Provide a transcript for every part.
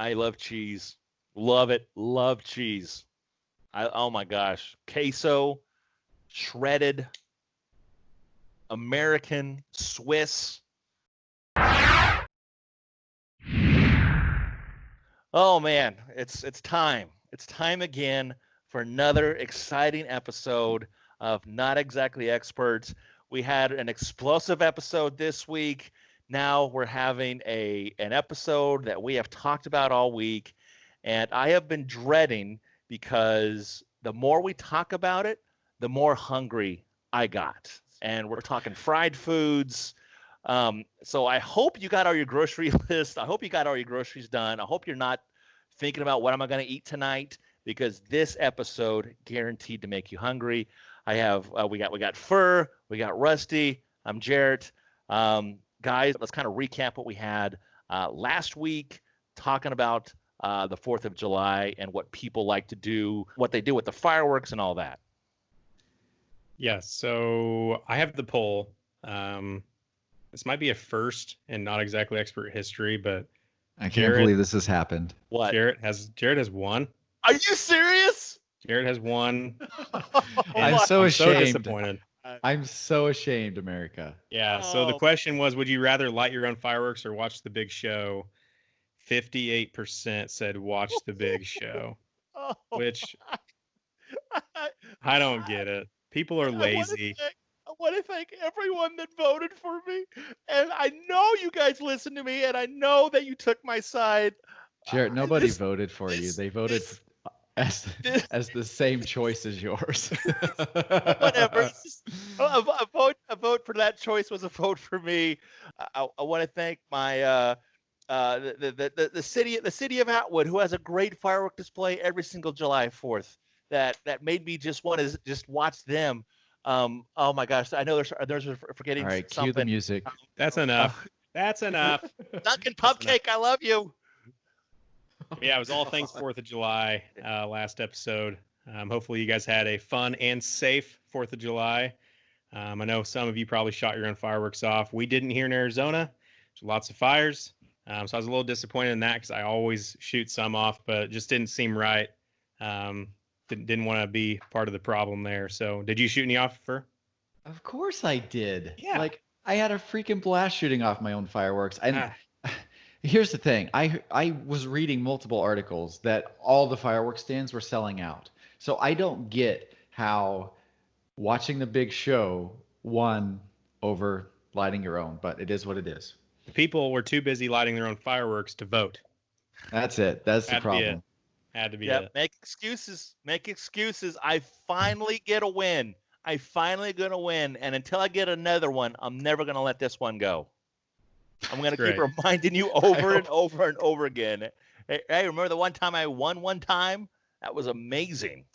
I love cheese. Love it. Love cheese. Oh my gosh. Queso, shredded, American, Swiss. Oh man, it's time. It's time again for another exciting episode of Not Exactly Experts. We had an explosive episode this week. Now we're having an episode that we have talked about all week, and I have been dreading because the more we talk about it, the more hungry I got. And we're talking fried foods. So I hope you got all your grocery list. I hope you got all your groceries done. I hope you're not thinking about what am I going to eat tonight, because this episode guaranteed to make you hungry. I have we got Fur, we got Rusty. I'm Jarrett. Guys, let's kind of recap what we had last week, talking about the 4th of July and what people like to do, what they do with the fireworks and all that. Yeah, so I have the poll. This might be a first and not exactly expert history, but I can't believe this has happened. What? Jarrett has won. Are you serious? Jarrett has won. I'm so ashamed. So disappointed. I'm so ashamed, America. Yeah, so the question was, would you rather light your own fireworks or watch the big show? 58% said watch the big show, which I don't get it. People are lazy. I want to thank everyone that voted for me. And I know you guys listened to me, and I know that you took my side. Jarrett, nobody voted for you. They voted as the same choice as yours. Whatever. A vote for that choice was a vote for me. I want to thank my the city of Atwood, who has a great firework display every single July 4th. That made me just want to just watch them. Oh my gosh! I know there's forgetting. All right, something. cue the music. That's enough. That's enough. Dunkin' Pupcake, I love you. Yeah, it was all things 4th of July last episode. Hopefully you guys had a fun and safe 4th of July. I know some of you probably shot your own fireworks off. We didn't here in Arizona. There's lots of fires. So I was a little disappointed in that because I always shoot some off, but it just didn't seem right. Didn't want to be part of the problem there. So did you shoot any off, Fur? Of course I did. Yeah. Like, I had a freaking blast shooting off my own fireworks. And here's the thing. I was reading multiple articles that all the fireworks stands were selling out. So I don't get how watching the big show won over lighting your own, but it is what it is. The people were too busy lighting their own fireworks to vote. That's it. That's the problem. Had to be it. it. Make excuses. Make excuses. I finally get a win. I finally gonna win. And until I get another one, I'm never gonna let this one go. I'm gonna keep reminding you over and over and over again. Hey, remember the one time I won one time? That was amazing.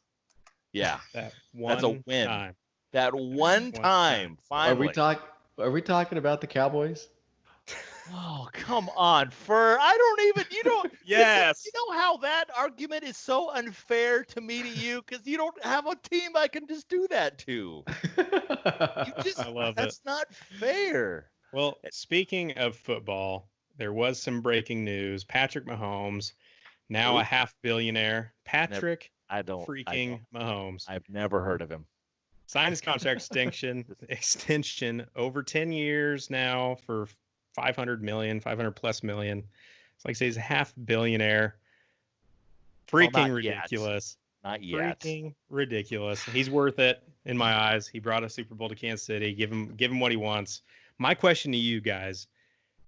Yeah. That's a win. Time. That one time. Finally. Are we talking about the Cowboys? Oh, come on, Fur. I don't even, Yes. You know how that argument is so unfair to me, to you, because you don't have a team I can just do that to. I love that's not fair. Well, speaking of football, there was some breaking news. Patrick Mahomes, now a half billionaire. Patrick Mahomes. I've never heard of him. Signed his contract extension over 10 years now for 500 plus million. It's like I say, he's a half billionaire. Freaking ridiculous. Not yet. Freaking ridiculous. He's worth it in my eyes. He brought a Super Bowl to Kansas City. Give him what he wants. My question to you guys,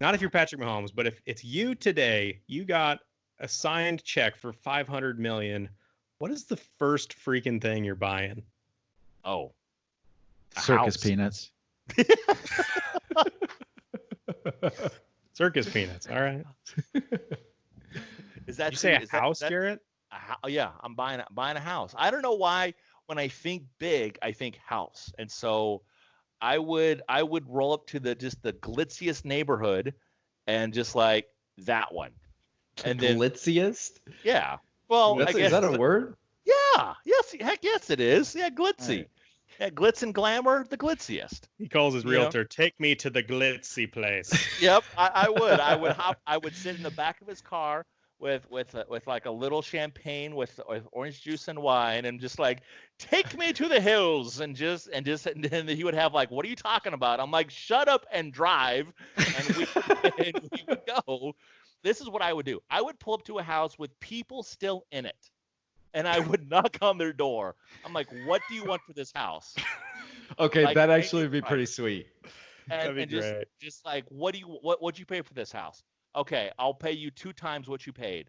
not if you're Patrick Mahomes, but if it's you today, you got a signed check for 500 million. What is the first freaking thing you're buying? Oh, circus peanuts. Circus peanuts. All right. Is that you say a house, Jarrett? Yeah, I'm buying a house. I don't know why when I think big, I think house, and so I would roll up to the glitziest neighborhood, and just like that one. And then glitziest? Yeah. Well, I guess, is that a word? Yeah. Yes. Heck yes, it is. Yeah, glitzy. Right. Yeah, glitz and glamour, the glitziest. He calls his realtor, take me to the glitzy place. Yep, I would. I would sit in the back of his car with like a little champagne with orange juice and wine, and just like, take me to the hills, and then he would have like, what are you talking about? I'm like, shut up and drive, and we would go. This is what I would do. I would pull up to a house with people still in it, and I would knock on their door. I'm like, what do you want for this house? Okay, Like, that actually would be pretty sweet. And just like, what'd you pay for this house? Okay, I'll pay you 2 times what you paid.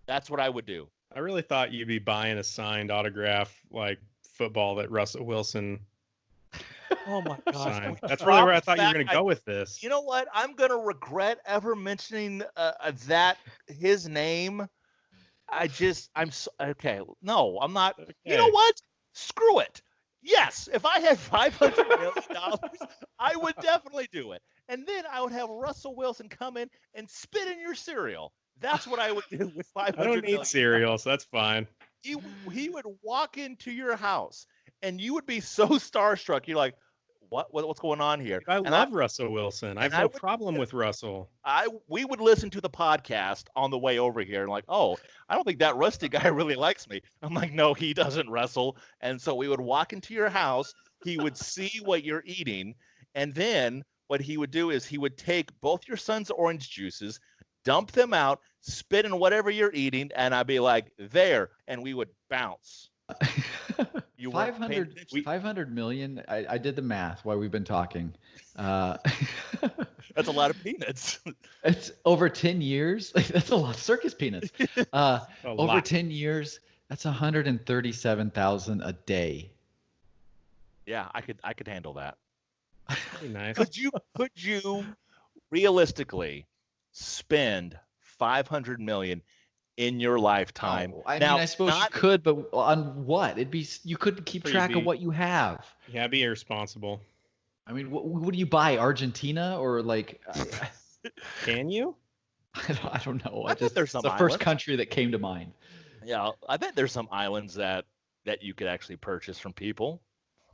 That's what I would do. I really thought you'd be buying a signed autograph like football that Russell Wilson Oh my gosh. signed. That's really where I thought you were going to go with this. You know what? I'm going to regret ever mentioning that his name. Okay. No, I'm not. Okay. You know what? Screw it. Yes, if I had $500 million, I would definitely do it. And then I would have Russell Wilson come in and spit in your cereal. That's what I would do with $500 I don't million. need cereal, so that's fine. He would walk into your house, and you would be so starstruck. You're like, what's going on here? I love Russell Wilson. I have no problem with Russell. We would listen to the podcast on the way over here, and like, oh, I don't think that Rusty guy really likes me. I'm like, no, he doesn't wrestle. And so we would walk into your house. He would see what you're eating, and then what he would do is he would take both your son's orange juices, dump them out, spit in whatever you're eating, and I'd be like, there, and we would bounce. You 500 million. I did the math while we've been talking. That's a lot of peanuts. It's over 10 years. That's a lot of circus peanuts. Over 10 years, that's 137,000 a day. Yeah, I could handle that. Pretty nice. Could you realistically spend 500 million in your lifetime? Oh, I suppose you could, but on what? You couldn't keep track of what you have. Yeah, be irresponsible. I mean, what do you buy? Argentina or like? Can you? I don't know. I bet there's some the first country that came to mind. Yeah, I bet there's some islands that you could actually purchase from people.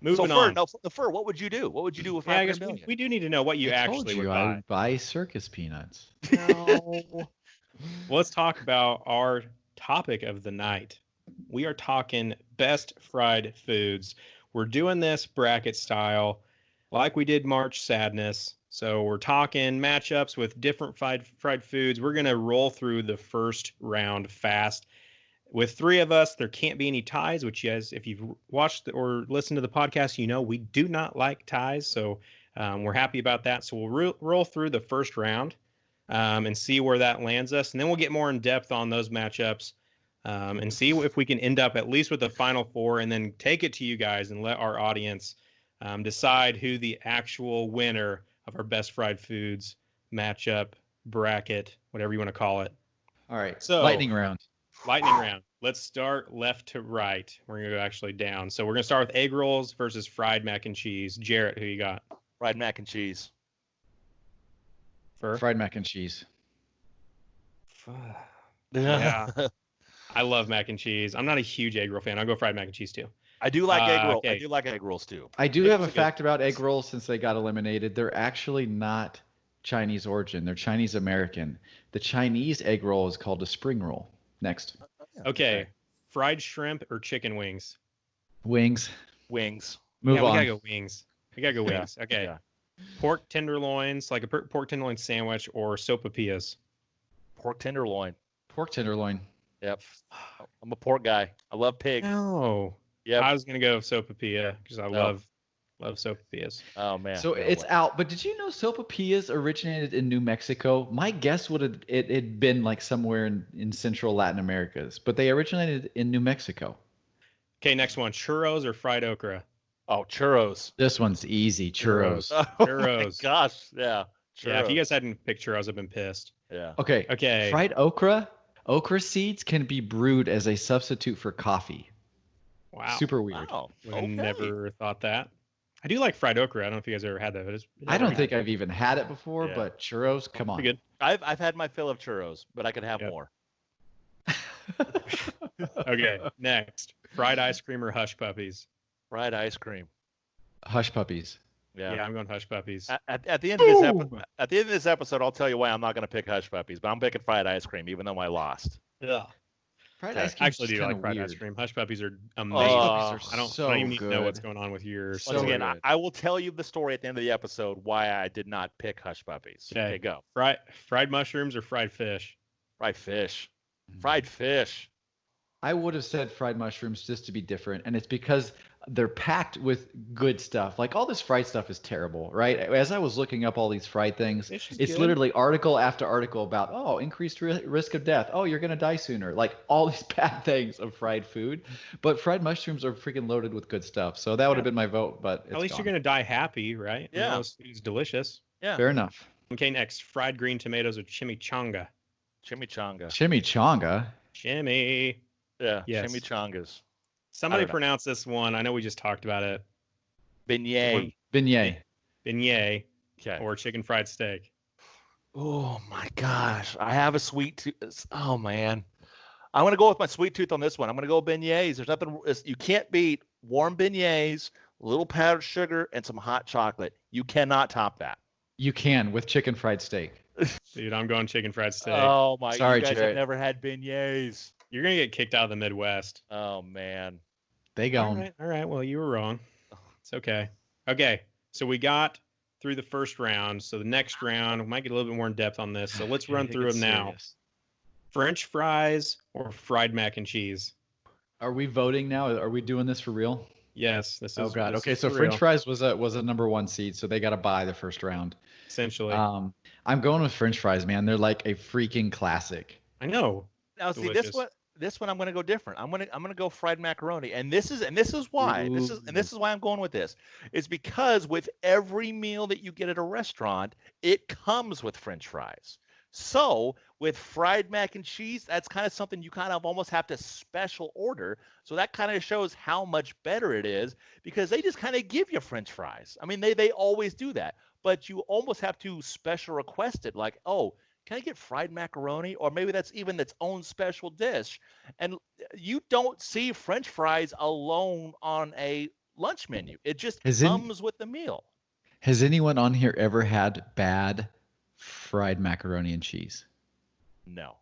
Moving on. Fur, what would you do? What would you do with 500 I guess million? we do need to know what you actually would buy. I would buy circus peanuts. No. Well, let's talk about our topic of the night. We are talking best fried foods. We're doing this bracket style like we did March Sadness. So we're talking matchups with different fried foods. We're going to roll through the first round fast. With 3 of us, there can't be any ties, which, yes, if you've watched or listened to the podcast, you know we do not like ties. So we're happy about that. So we'll roll through the first round and see where that lands us. And then we'll get more in depth on those matchups and see if we can end up at least with the final 4 and then take it to you guys and let our audience decide who the actual winner of our best fried foods matchup, bracket, whatever you want to call it. All right. So lightning round. Let's start left to right. We're going to go actually down. So we're going to start with egg rolls versus fried mac and cheese. Jarrett, who you got? Fried mac and cheese. Fried mac and cheese. Yeah. I love mac and cheese. I'm not a huge egg roll fan. I'll go fried mac and cheese too. I do like egg rolls. Okay. I do like egg rolls too. I do have a fact about egg rolls since they got eliminated. They're actually not Chinese origin. They're Chinese American. The Chinese egg roll is called a spring roll. Next. Okay. Fried shrimp or chicken wings? Wings. We Move on. gotta go wings. Okay. Yeah. Pork tenderloins, like a pork tenderloin sandwich, or sopapillas? Pork tenderloin. Yep. I'm a pork guy. I love pig. No. Yeah. I was gonna go sopapilla because I love sopapillas. Oh man. So it's out. But did you know sopapillas originated in New Mexico? My guess would have it had been like somewhere in Central Latin Americas, but they originated in New Mexico. Okay, next one: churros or fried okra? Oh, churros. This one's easy. Churros. Oh Churros. my gosh. Yeah. Churros. Yeah. If you guys hadn't picked churros, I've been pissed. Yeah. Okay. Fried okra. Okra seeds can be brewed as a substitute for coffee. Wow. Super weird. Wow. I never thought that. I do like fried okra. I don't know if you guys ever had that. I don't think I've even had it before, Yeah. but churros, come on. Pretty good. I've had my fill of churros, but I could have more. Okay, next. Fried ice cream or hush puppies? Fried ice cream. Hush puppies. Yeah. I'm going Hush Puppies. At the end of this episode, I'll tell you why I'm not going to pick Hush Puppies, but I'm picking fried ice cream, even though I lost. Yeah. Fried Okay. ice cream Actually, do like fried ice cream. Hush Puppies are amazing. Hush Puppies are I don't so even need to know what's good. going on with yours. So Once again, good. I will tell you the story at the end of the episode why I did not pick Hush Puppies. Okay, go. Fried mushrooms or fried fish? Fried fish. Fried fish. I would have said fried mushrooms just to be different, and it's because they're packed with good stuff. Like all this fried stuff is terrible, right? As I was looking up all these fried things, Fish is it's good. literally article after article about increased risk of death. Oh, you're gonna die sooner. Like all these bad things of fried food, but fried mushrooms are freaking loaded with good stuff. So that would have been my vote, but At least gone. you're gonna die happy, right? Yeah. It's delicious. Yeah. Fair enough. Okay, next, fried green tomatoes or chimichanga. Chimichanga. Chimichanga. Chimi. Yeah. Yes. Chimichangas. Somebody know. pronounce this one. I know we just talked about it. Beignet. Beignet. Beignet Okay. or chicken fried steak. Oh my gosh. I have a sweet tooth. Oh man. I'm going to go with my sweet tooth on this one. I'm going to go beignets. There's nothing, you can't beat warm beignets, a little powdered sugar, and some hot chocolate. You cannot top that. You can with chicken fried steak. Dude, I'm going chicken fried steak. Oh my, Sorry, you guys have Jared. never had beignets. You're gonna get kicked out of the Midwest. Oh man. They go. All right. Well, you were wrong. It's okay. Okay. So we got through the first round. So the next round, we might get a little bit more in depth on this. So let's run through them now. French fries or fried mac and cheese? Are we voting now? Are we doing this for real? Yes. This is. Oh God. this Okay, is so for French real, fries was a #1 seed, so they got to buy the first round. essentially. I'm going with French fries, man. They're like a freaking classic. I know. Now see Delicious. this one I'm going to go different. I'm going to go fried macaroni. And this is why. This is why I'm going with this. It's because with every meal that you get at a restaurant, it comes with French fries. So with fried mac and cheese, that's kind of something you kind of almost have to special order. So that kind of shows how much better it is because they just kind of give you French fries. I mean, they always do that, but you almost have to special request it. Like, oh, can I get fried macaroni? Or maybe that's even its own special dish. And you don't see French fries alone on a lunch menu. It just comes with the meal. Has anyone on here ever had bad fried macaroni and cheese? No.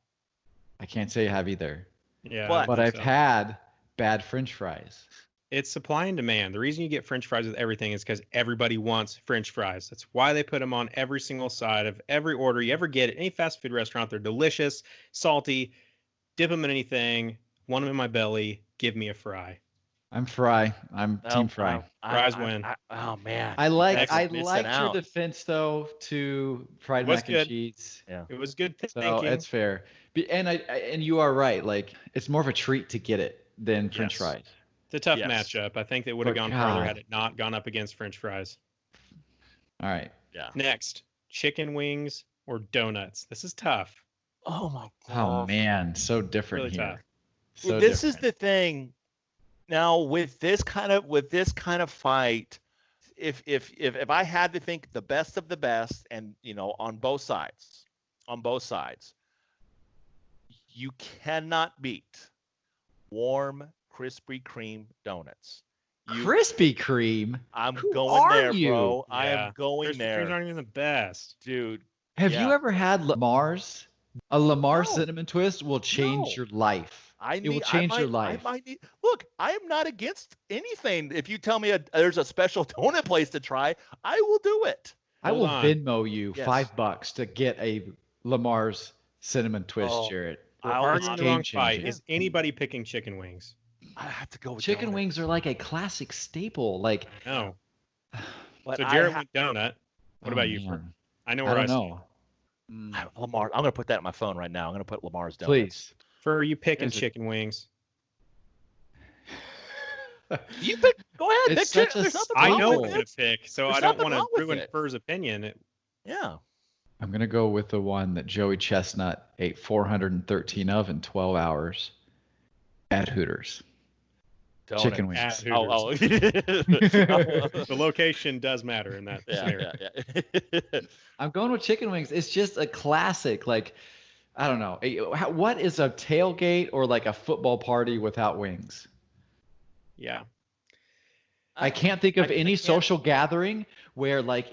I can't say I have either. Yeah. But I've had bad French fries. It's supply and demand. The reason you get French fries with everything is because everybody wants French fries. That's why they put them on every single side of every order you ever get at any fast food restaurant. They're delicious, salty. Dip them in anything. Want them in my belly. Give me a fry. I'm fry. I'm team fry. Fries win. Oh man. I like Missing your out. defense though to fried It was mac good. and cheese. Yeah. It was good So thinking. it's fair. And you are right. Like it's more of a treat to get it than French Yes. fries. It's a tough Yes. matchup. I think they would have But gone further God. had it not gone up against French fries. All right. Yeah. Next, chicken wings or donuts. This is tough. Oh my Oh God. man, so different Really here. tough. So This is different. the thing. Now with this kind of fight, if I had to think the best of the best, and on both sides, you cannot beat warm Krispy Kreme donuts. Krispy Kreme. I'm Who going are there, you? bro. I Yeah. am going Krispy there, Kremes aren't even the best. dude. Have Yeah. you ever had Lamar's? A Lamar No. cinnamon twist will change No. your life. It will change your life. Look, I am not against anything. If you tell me there's a special donut place to try, I will do it. I Hold will on. Venmo you Yes. $5 to get a Lamar's cinnamon twist, Oh, Jarrett. We're I'll- arguing the game wrong fight. changer. Is anybody picking chicken wings? I have to go with Chicken donut. wings are like a classic staple. Like, No. But So I Jarrett ha- went donut. What oh, about you? man. I know I where don't stand. know. Lamar. I'm gonna put that on my phone right now. I'm gonna put Lamar's donuts. Please. For you picking Is it- chicken wings. You pick. Go ahead. It's Pick such a There's nothing I wrong know with what it. to pick, so There's I don't nothing want wrong to with ruin it. Fur's opinion. Yeah. I'm going to go with the one that Joey Chestnut ate 413 of in 12 hours at Hooters. Donut. Chicken wings. At Oh. The location does matter in that scenario. yeah. I'm going with chicken wings. It's just a classic. Like, I don't know. What is a tailgate or like a football party without wings? Yeah. I can't think of any social gathering where like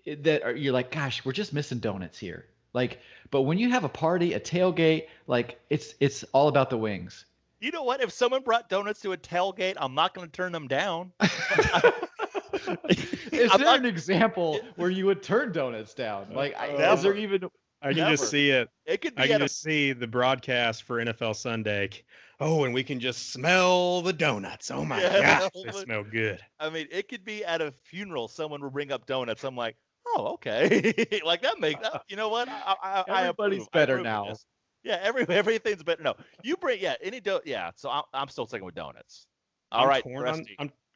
you're like, gosh, we're just missing donuts here. Like, but when you have a party, a tailgate, like it's all about the wings. You know what? If someone brought donuts to a tailgate, I'm not going to turn them down. Is there an example where you would turn donuts down? Like, is there even? I can just see it. It could be. I can just see the broadcast for NFL Sunday. Oh, and we can just smell the donuts. Oh my gosh, they smell good. I mean, it could be at a funeral. Someone will bring up donuts. I'm like, oh, okay. Like that makes. You know what? Everybody's better now. Yeah, everything's better. No, you bring any donut. Yeah, so I'm still sticking with donuts. All right,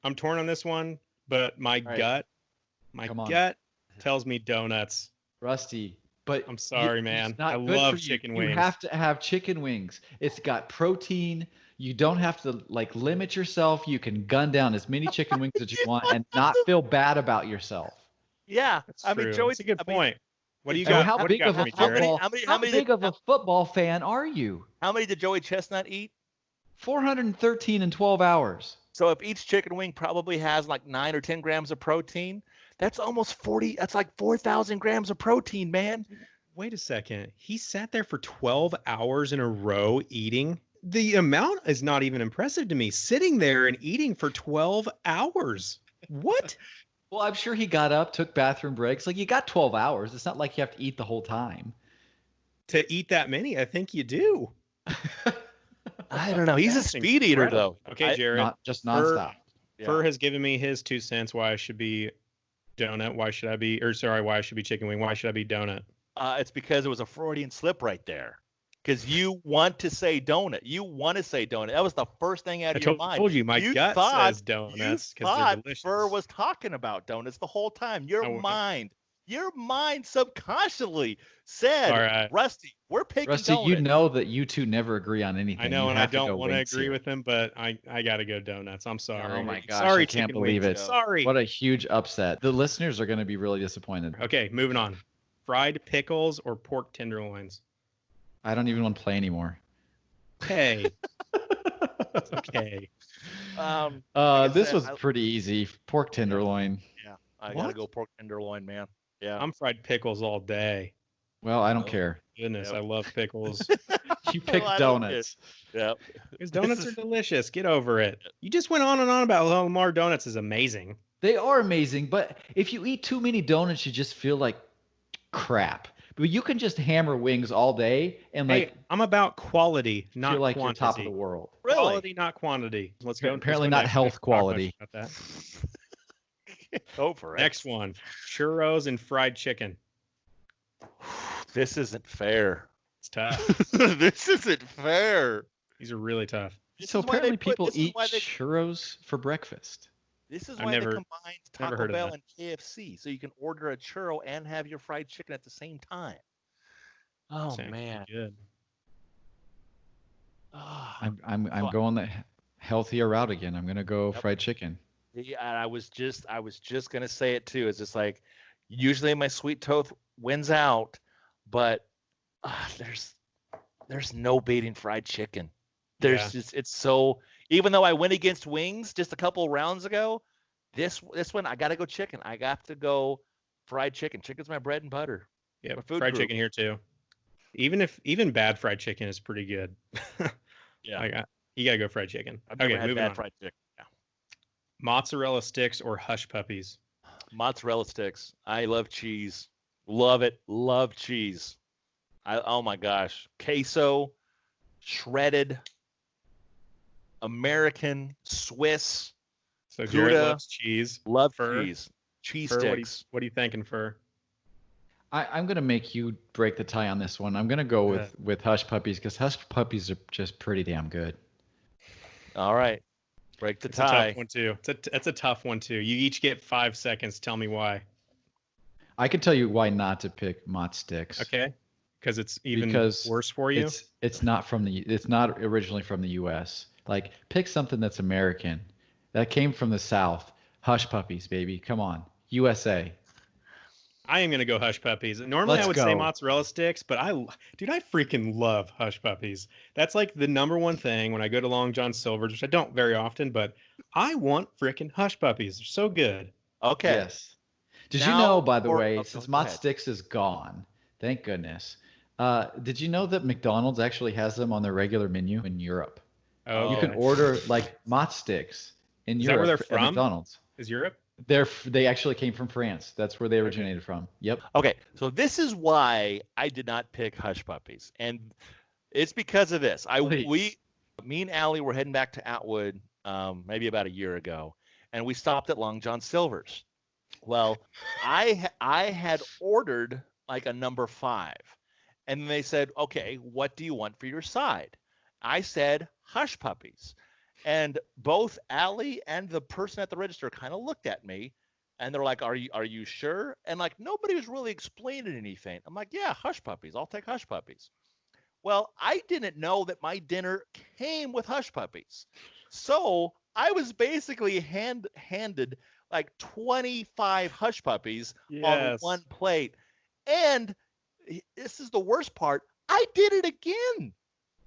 I'm torn on this one, but my gut tells me donuts. Rusty, but I'm sorry, man. I love chicken wings. You have to have chicken wings. It's got protein. You don't have to like limit yourself. You can gun down as many chicken wings as you want and not feel bad about yourself. Yeah, I mean, Joey, it's a good point. What do you got? How big of a football fan are you? How many did Joey Chestnut eat? 413 in 12 hours. So if each chicken wing probably has like 9 or 10 grams of protein, that's almost 40. That's like 4,000 grams of protein, man. Wait a second. He sat there for 12 hours in a row eating. The amount is not even impressive to me. Sitting there and eating for 12 hours. What? Well, I'm sure he got up, took bathroom breaks. Like, you got 12 hours. It's not like you have to eat the whole time. To eat that many, I think you do. I don't know. He's a speed eater, though. Okay, Jared. Just nonstop. Fur has given me his 2 cents why I should be donut. Why I should be chicken wing. Why should I be donut? It's because it was a Freudian slip right there. Because you want to say donut. You want to say donut. That was the first thing out of your mind. I told you, my gut says donuts because they're delicious. Fur was talking about donuts the whole time. Your mind subconsciously said, all right, Rusty, we're picking Rusty, donuts. You know that you two never agree on anything. I know, and I don't want to agree with him, but I got to go donuts. I'm sorry. Oh, my gosh. Sorry, I can't believe it. Sorry. What a huge upset. The listeners are going to be really disappointed. Okay, moving on. Fried pickles or pork tenderloins? I don't even want to play anymore. Hey. It's okay. This was pretty easy. Pork tenderloin. Yeah, I got to go pork tenderloin, man. Yeah. I'm fried pickles all day. Well, I don't care. Goodness, I love pickles. You picked donuts. Yeah. Because donuts are delicious. Get over it. You just went on and on about how Lamar Donuts is amazing. They are amazing, but if you eat too many donuts, you just feel like crap. But you can just hammer wings all day and I'm about quality, not feel like quantity. You're top of the world. Really? Quality, not quantity. Let's go. Apparently not health quality. Go for it. Next one: churros and fried chicken. This isn't fair. It's tough. This isn't fair. These are really tough. So apparently people eat churros for breakfast. This is why they combined Taco Bell and KFC, so you can order a churro and have your fried chicken at the same time. Oh man, good. I'm going the healthier route again. I'm gonna go fried chicken. Yeah, I was just gonna say it too. It's just like usually my sweet tooth wins out, but there's no beating fried chicken. It's so. Even though I went against wings just a couple rounds ago, this one I got to go chicken. I got to go fried chicken. Chicken's my bread and butter. Yeah, fried chicken here too. Even bad fried chicken is pretty good. Yeah, you got to go fried chicken. I've never had bad fried chicken. Yeah. Mozzarella sticks or hush puppies? Mozzarella sticks. I love cheese. Love it. Love cheese. Oh my gosh, queso, shredded. American, Swiss. So Jared loves cheese. Love cheese. Cheese sticks. What are you thinking, Fur? I'm going to make you break the tie on this one. I'm going to go with hush puppies because hush puppies are just pretty damn good. All right. Break the tie. It's a tough one, too. It's a tough one, too. You each get 5 seconds. Tell me why. I can tell you why not to pick Mott sticks. Okay. Because it's worse for you? It's not originally from the U.S. Like, pick something that's American. That came from the South. Hush puppies, baby. Come on. USA. I am gonna go Hush Puppies. Normally Let's I would go. say mozzarella sticks, but I freaking love Hush Puppies. That's like the number one thing when I go to Long John Silver's, which I don't very often, but I want freaking Hush Puppies. They're so good. Okay. Yes. Did you Now know, by the for- way, oh, since go Mott ahead. Sticks is gone, thank goodness. Did you know that McDonald's actually has them on their regular menu in Europe? Oh, You can okay. order like Mott Sticks in Is that where Europe they're at from? McDonald's. Is Europe? They actually came from France. That's where they originated from. Yep. Okay, so this is why I did not pick Hush Puppies, and it's because of this. Me and Allie were heading back to Atwood maybe about a year ago, and we stopped at Long John Silver's. Well, I had ordered like a number 5, and they said, "Okay, what do you want for your side?" I said Hush Puppies, and both Allie and the person at the register kind of looked at me, and they're like, "Are you sure?" And like nobody was really explaining anything. I'm like, "Yeah, Hush Puppies. I'll take Hush Puppies." Well, I didn't know that my dinner came with Hush Puppies, so I was basically handed like 25 Hush Puppies on Yes. one plate, and this is the worst part. I did it again.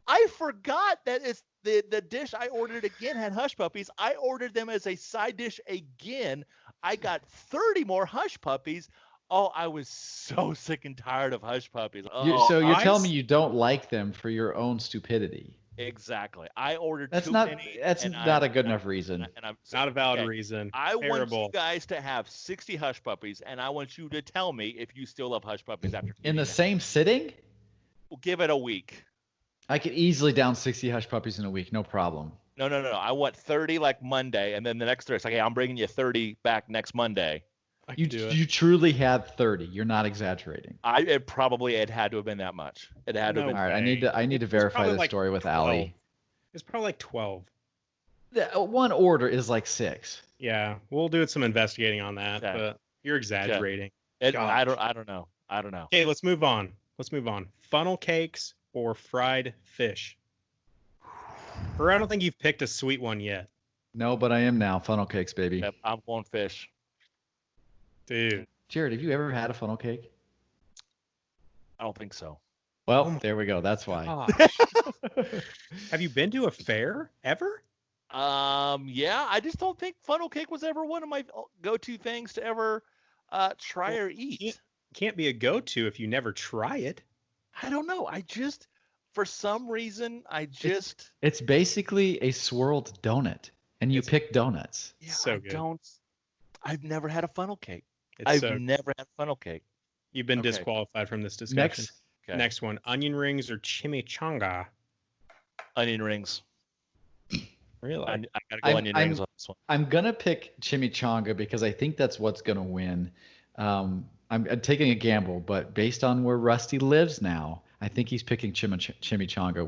I forgot that it's the dish I ordered again had Hush Puppies. I ordered them as a side dish again. I got 30 more Hush Puppies. Oh, I was so sick and tired of Hush Puppies. Oh, So you're I telling s- me you don't like them for your own stupidity? exactly. I ordered That's too not many. that's and not I'm- a good and enough I'm- reason. and I'm Not a valid okay. reason. I want Terrible. you guys to have 60 Hush Puppies, and I want you to tell me if you still love Hush Puppies after In the eating them. same sitting, We'll give it a week. I could easily down 60 Hush Puppies in a week, no problem. No. I want 30 like Monday, and then the next Thursday, it's like, hey, I'm bringing you 30 back next Monday. I You could do it. you truly had 30. You're not exaggerating. It had to have been that much. It had to have No been. All right, I way. need to It was verify probably this like story with 12. Allie. It's probably like 12. One order is like 6. Yeah, we'll do some investigating on that, Okay. but you're exaggerating. I Gosh. don't know. Okay, let's move on. Funnel cakes or fried fish? Or I don't think you've picked a sweet one yet. No, but I am now. Funnel cakes, baby. Yep, I'm going fish. Dude. Jared, have you ever had a funnel cake? I don't think so. Well, Oh my there we go. That's why. Gosh. Have you been to a fair ever? Yeah, I just don't think funnel cake was ever one of my go-to things to ever try Well, or eat. Can't be a go-to if you never try it. I don't know. For some reason, It's basically a swirled donut, and you It's- pick donuts. yeah, so I good. don't. I've never had a funnel cake. It's I've so never had funnel cake. You've been Okay. disqualified from this discussion. Next, Okay. Next one, onion rings or chimichanga? Onion rings. Really? I gotta go I'm- onion I'm- rings on this one. I'm gonna pick chimichanga because I think that's what's gonna win. I'm taking a gamble, but based on where Rusty lives now, I think he's picking chimichanga,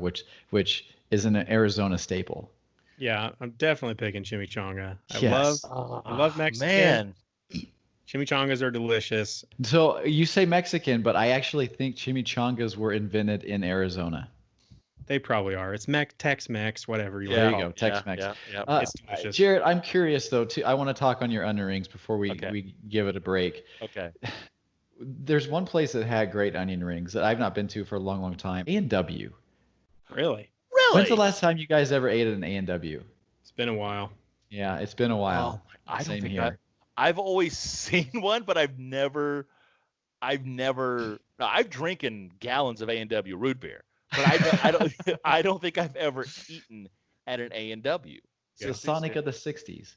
which is an Arizona staple. Yeah, I'm definitely picking chimichanga. Yes. I love Mexican. Man, Chimichangas are delicious. So you say Mexican, but I actually think chimichangas were invented in Arizona. They probably are. It's Tex-Mex, whatever you There want. you go, Tex-Mex. Yeah. It's delicious. Jared, I'm curious though too. I want to talk on your onion rings before Okay. we give it a break. Okay. There's one place that had great onion rings that I've not been to for a long, long time. A&W. Really? Really? When's the last time you guys ever ate at an A&W? It's been a while. Yeah, it's been a while. Oh, I don't Same think here. I've always seen one, but I've never. No, I've drinking gallons of A&W root beer, but I don't. I don't think I've ever eaten at an A&W. It's the Sonic of the 60s.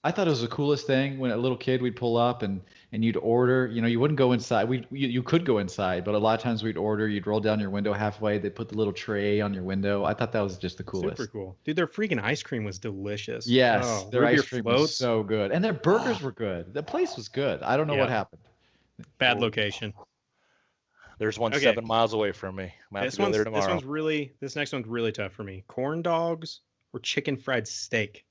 I thought it was the coolest thing when a little kid we'd pull up and you'd order. You know, you wouldn't go inside. You could go inside, but a lot of times we'd order. You'd roll down your window halfway. They'd put the little tray on your window. I thought that was just the coolest. Super cool. Dude, their freaking ice cream was delicious. Yes, Oh, their root beer ice cream floats. was so good, and their burgers were good. The place was good. I don't know what Yeah. happened. Bad location. There's one Okay. 7 miles away from me. I'm gonna have to go there tomorrow. This next one's really tough for me. Corn dogs or chicken fried steak?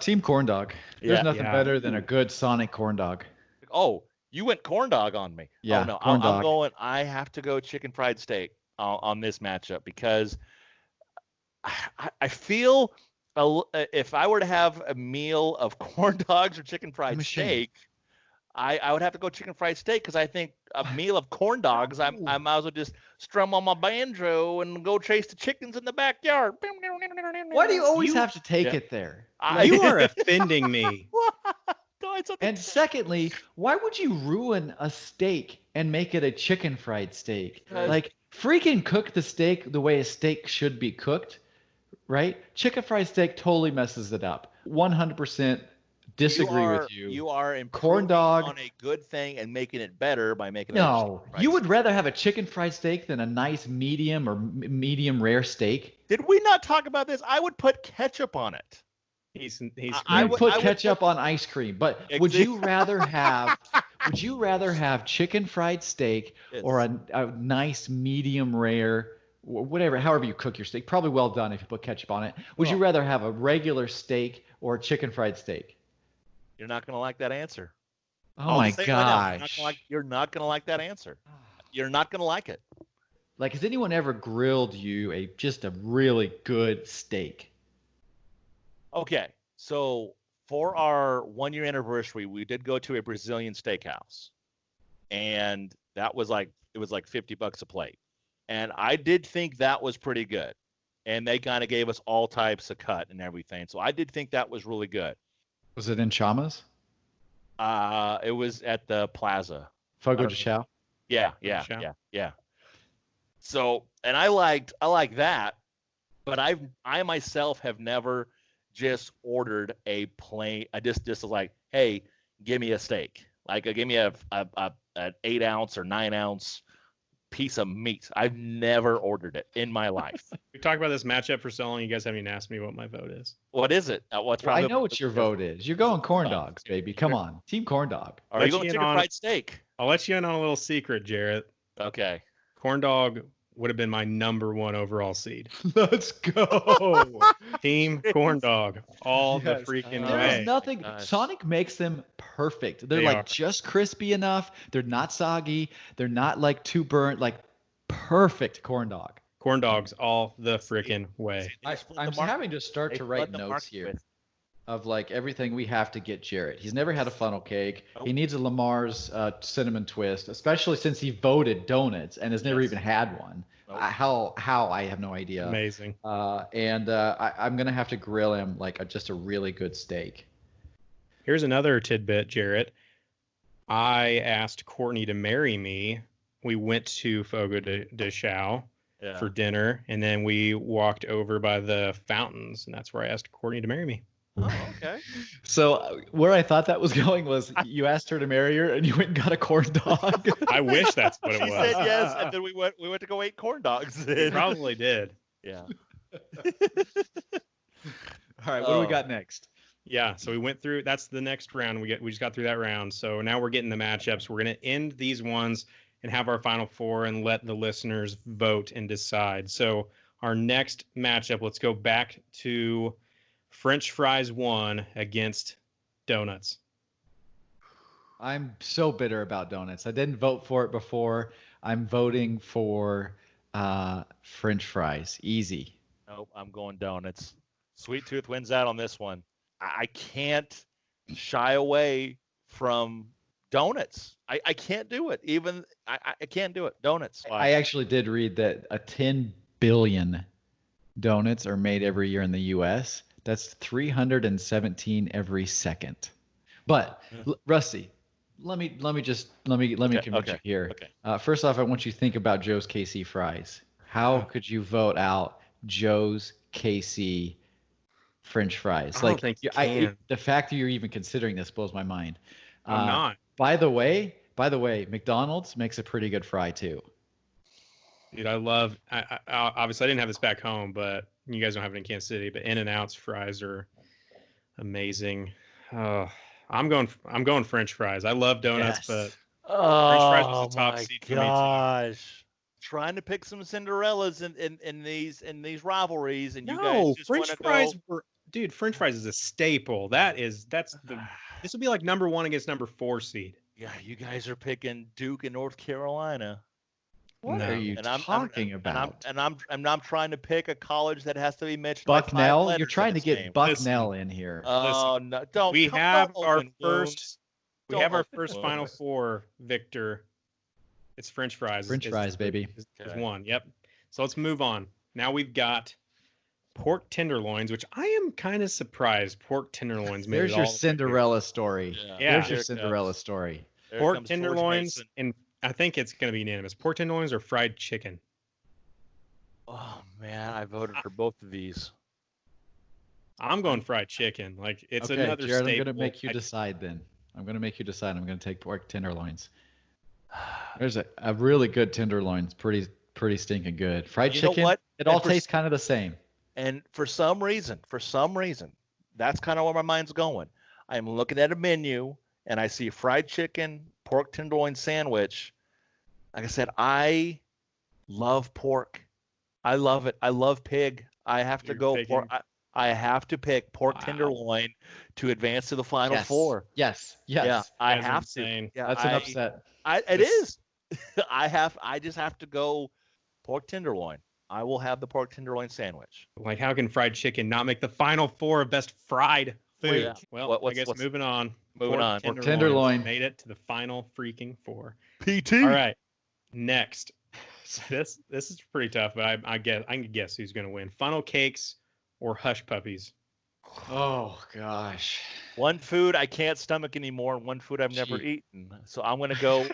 Team corn dog. There's Yeah. nothing Yeah. better than a good Sonic corn dog. Oh, you went corn dog on me. Yeah, Oh, no, corn dog. I'm going. I have to go chicken fried steak on this matchup because I feel if I were to have a meal of corn dogs or chicken fried I'm ashamed. steak, I would have to go chicken fried steak because I think a meal of corn dogs, I might as well just strum on my banjo and go chase the chickens in the backyard. Why do you always have to take it there? You are offending me. And secondly, why would you ruin a steak and make it a chicken fried steak? Like, freaking cook the steak the way a steak should be cooked, right? Chicken fried steak totally messes it up. 100% disagree with you. You are improving corn dog on a good thing and making it better by making it. No, you would rather have a chicken fried steak than a nice medium or medium rare steak. Did we not talk about this? I would put ketchup on it. I would put ketchup on ice cream, but would you rather have chicken fried steak or a nice medium rare, whatever, however you cook your steak, probably well done if you put ketchup on it. Would you rather have a regular steak or a chicken fried steak? You're not going to like that answer. Oh my gosh. You're not going to like that answer. You're not going to like it. Like, has anyone ever grilled you just a really good steak? Okay, so for our 1-year anniversary, we did go to a Brazilian steakhouse, and it was like $50 a plate, and I did think that was pretty good, and they kind of gave us all types of cut and everything, so I did think that was really good. Was it in Chamas? It was at the Plaza. Fogo de Chão? Yeah. So, and I like that, but I myself have never just ordered a plain. I just was like, hey, give me a steak. Like, give me an 8-ounce or 9-ounce piece of meat. I've never ordered it in my life. We talked about this matchup for so long. You guys haven't even asked me what my vote is. What is it? I know what your vote is. You're going corn dogs, baby. Come on, Team Corn Dog. Are you going chicken fried steak? I'll let you in on a little secret, Jarrett. Okay. Corn dog would have been my #1 overall seed. Let's go. Team Corn Dog. All the freaking way. There's nothing. Sonic makes them perfect. They're just crispy enough. They're not soggy. They're not like too burnt. Like, perfect corn dog. Corn dogs all the freaking way. I'm having to start to write notes here of like everything we have to get Jarrett. He's never had a funnel cake. He needs a Lamar's cinnamon twist, especially since he voted donuts and has never even had one. How I have no idea. Amazing. I'm gonna have to grill him like just a really good steak. Here's another tidbit, Jarrett. I asked Courtney to marry me. We went to Fogo de Chão for dinner, and then we walked over by the fountains, and that's where I asked Courtney to marry me. Oh, okay. So where I thought that was going was you asked her to marry her and you went and got a corn dog. I wish that's what it was. She said yes, and then we went to go eat corn dogs. We probably did. Yeah. All right, what do we got next? Yeah, so we went through. That's the next round. We just got through that round. So now we're getting the matchups. We're gonna end these ones and have our final four and let the listeners vote and decide. So our next matchup. Let's go back to French fries 1 against donuts. I'm so bitter about donuts. I didn't vote for it before. I'm voting for French fries. Easy. Nope, I'm going donuts. Sweet Tooth wins out on this one. I can't shy away from donuts. I can't do it. I can't do it. Donuts. I actually did read that 10 billion donuts are made every year in the U.S. That's 317 every second. But Rusty, let me convince you here. Okay. First off, I want you to think about Joe's KC fries. How could you vote out Joe's KC French fries? I don't think you can. The fact that you're even considering this blows my mind. I'm not. By the way, McDonald's makes a pretty good fry too. Dude, I obviously I didn't have this back home, but you guys don't have it in Kansas City, but In-N-Out's fries are amazing. I'm going French fries. I love donuts, but French fries was a top seed for me too. Trying to pick some Cinderellas in these rivalries, and you guys just French fries were, dude. French fries is a staple. This would be like #1 against #4 seed. Yeah, you guys are picking Duke and North Carolina. What are you talking about? I'm trying to pick a college that has to be mentioned. Bucknell? You're trying to get Bucknell in here. Oh, no, don't. We have our first We have our first Final Four victor. It's French fries. French fries, baby. Is one. Yep. So let's move on. Now we've got pork tenderloins, which I am kind of surprised pork tenderloins made There's it your all. Cinderella story. Yeah. There's your Cinderella story. Pork tenderloins, and I think it's going to be unanimous. Pork tenderloins or fried chicken? Oh, man, I voted for both of these. I'm going fried chicken. Like, it's okay, another Jared, staple. I'm going to make you decide then. I'm going to make you decide. I'm going to take pork tenderloins. There's a really good tenderloins. Pretty stinking good. Fried chicken, know what? It all tastes kind of the same. And for some reason, that's kind of where my mind's going. I'm looking at a menu and I see fried chicken, pork tenderloin sandwich. Like I said, I love pork. I love it. I love pig. I have to go pork. I have to pick pork tenderloin to advance to the Final Four. Yes. Yeah, I have to. Yeah, that's an upset. It is. I just have to go pork tenderloin. I will have the pork tenderloin sandwich. Like, how can fried chicken not make the Final Four of best fried food? Yeah. Well, I guess moving on. Pork tenderloin made it to the Final freaking four. PT. All right. Next. This is pretty tough, but I can guess who's going to win. Funnel cakes or hush puppies? Oh gosh. One food I can't stomach anymore. One food I've never eaten. So I'm gonna go.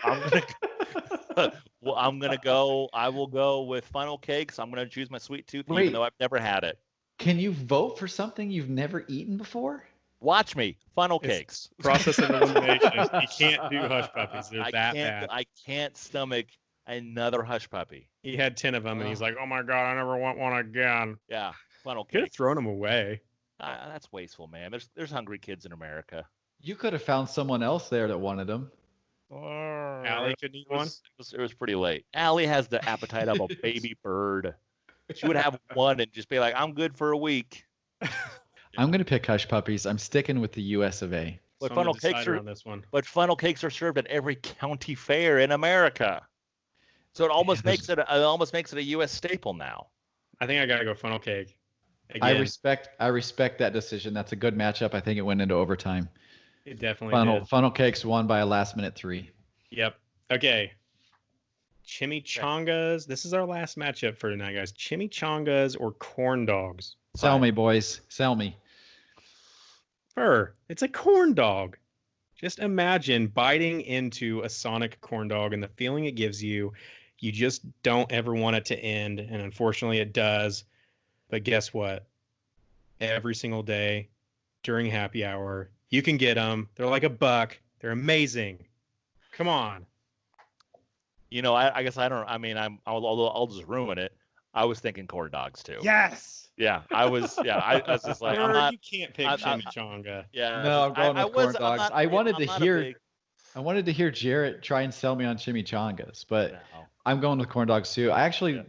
I will go with funnel cakes. I'm gonna choose my sweet tooth, even though I've never had it. Can you vote for something you've never eaten before? Watch me. Funnel cakes. Process of elimination. You can't do hush puppies. They're that bad. I can't stomach another hush puppy. He had 10 of them, and he's like, "Oh my god, I never want one again." Yeah, funnel cakes. Could have thrown them away. That's wasteful, man. There's hungry kids in America. You could have found someone else there that wanted them. Allie couldn't eat one. It was pretty late. Allie has the appetite of a baby bird. She would have one and just be like, "I'm good for a week." I'm gonna pick hush puppies. I'm sticking with the U.S. of A. But funnel cakes are on this one. But funnel cakes are served at every county fair in America, so it almost makes it a U.S. staple now. I think I gotta go funnel cake. Again. I respect that decision. That's a good matchup. I think it went into overtime. It definitely did. Funnel cakes won by a last-minute 3. Yep. Okay. Chimichangas. This is our last matchup for tonight, guys. Chimichangas or corn dogs? Sell me, boys. Sell me. It's a corn dog. Just imagine biting into a Sonic corn dog and the feeling it gives you. You just don't ever want it to end, and unfortunately it does. But guess what? Every single day during happy hour, you can get them. They're like $1. They're amazing. Come on. You know, I guess I don't. I mean, I'll just ruin it. I was thinking corn dogs too. Yes. Yeah, I was. Yeah, I was just like, you can't pick chimichanga. Yeah. No, I'm going with corn dogs. I wanted to hear Jarrett try and sell me on chimichangas, but I'm going with corn dogs too. I actually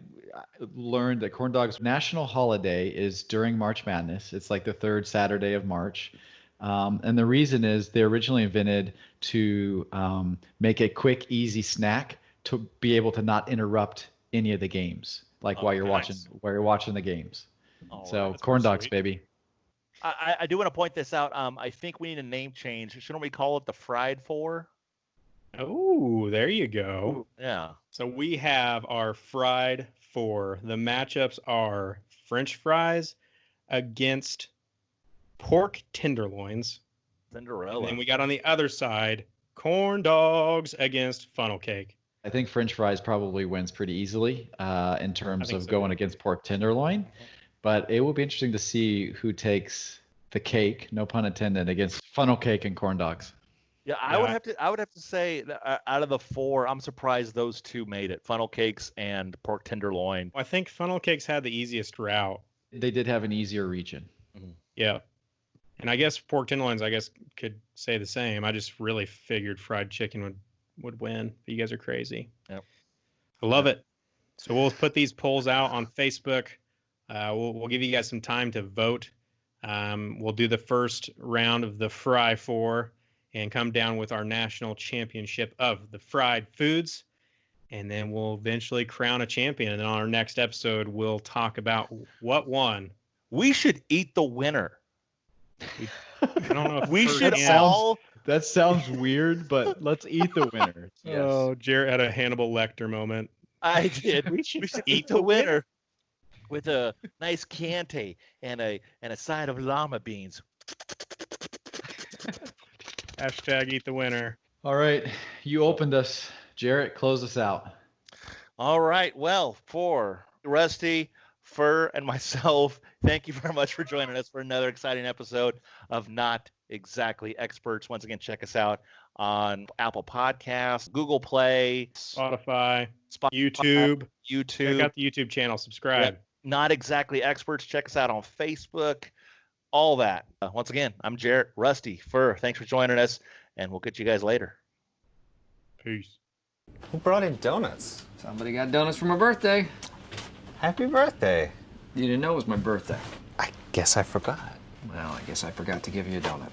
learned that corn dogs' national holiday is during March Madness. It's like the third Saturday of March. And the reason is they originally invented to make a quick, easy snack to be able to not interrupt any of the games, like while you're watching the games. So corn dogs, baby. I do want to point this out. I think we need a name change. Shouldn't we call it the Fried Four? Oh, there you go. Ooh, yeah. So we have our Fried Four. The matchups are French fries against pork tenderloins. Cinderella. And then we got on the other side corn dogs against funnel cake. I think French fries probably wins pretty easily in terms of going against pork tenderloin. But it will be interesting to see who takes the cake, no pun intended, against funnel cake and corn dogs. Yeah, I would have to say that out of the 4, I'm surprised those 2 made it. Funnel cakes and pork tenderloin. I think funnel cakes had the easiest route. They did have an easier region. Mm-hmm. Yeah. And I guess pork tenderloins, could say the same. I just really figured fried chicken would win. But you guys are crazy. Yep. I love it. So we'll put these polls out on Facebook. We'll give you guys some time to vote. We'll do the first round of the Fry 4 and come down with our national championship of the fried foods. And then we'll eventually crown a champion. And on our next episode, we'll talk about what won. We should eat the winner. I don't know if we should That sounds weird, but let's eat the winner. Yes. Oh, Jarrett had a Hannibal Lecter moment. I did. We should eat the winner with a nice Chianti and a side of llama beans. Hashtag eat the winner. All right. You opened us. Jarrett, close us out. All right. Well, for Rusty, Fur, and myself, thank you very much for joining us for another exciting episode of Not Exactly Experts. Once again, check us out on Apple Podcasts, Google Play, Spotify, YouTube. Check out the YouTube channel. Subscribe. Yep. Not Exactly Experts. Check us out on Facebook. All that. Once again, I'm Jarrett, Rusty, Fur. Thanks for joining us, and we'll get you guys later. Peace. Who brought in donuts? Somebody got donuts for my birthday. Happy birthday. You didn't know it was my birthday. I guess I forgot. Well, I guess I forgot to give you a donut.